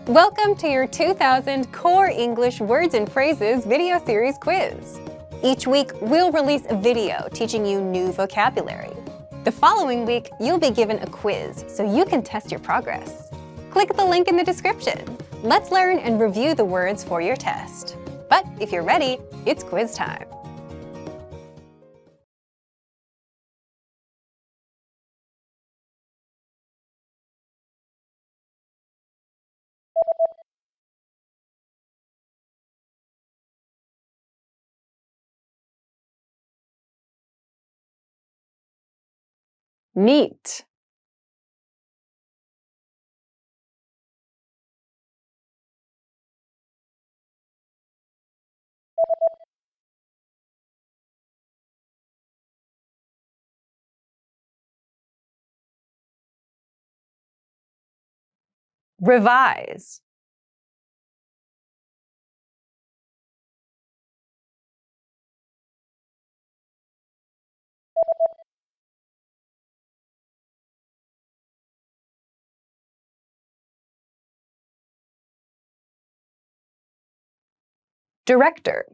Welcome to your 2000 Core English Words and Phrases video series quiz. Each week, we'll release a video teaching you new vocabulary. The following week, you'll be given a quiz so you can test your progress. Click the link in the description. Let's learn and review the words for your test. But if you're ready, it's quiz time. Neat. Revise. Director.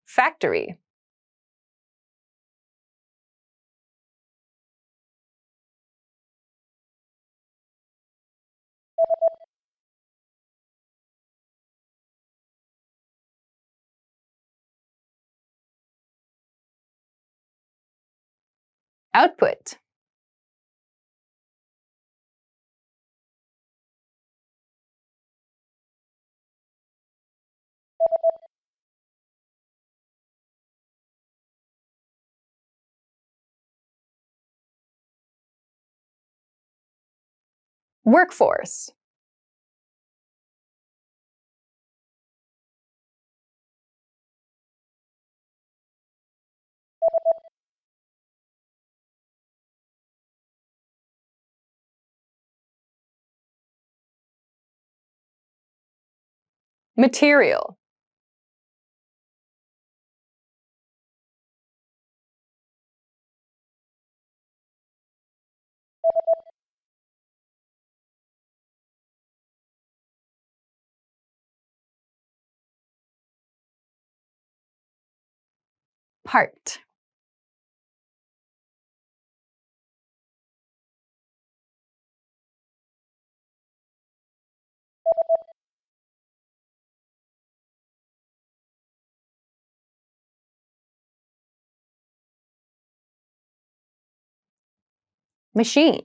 Factory. Output. Workforce. Material. Part. Machine.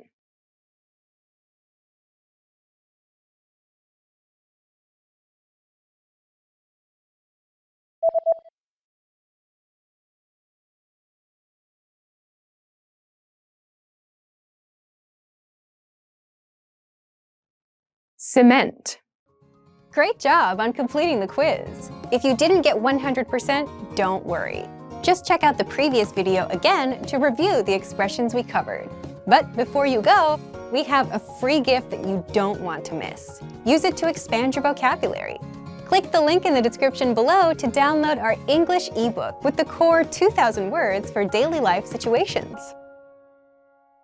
Cement. Great job on completing the quiz. If you didn't get 100%, don't worry. Just check out the previous video again to review the expressions we covered. But before you go, we have a free gift that you don't want to miss. Use it to expand your vocabulary. Click the link in the description below to download our English ebook with the core 2,000 words for daily life situations.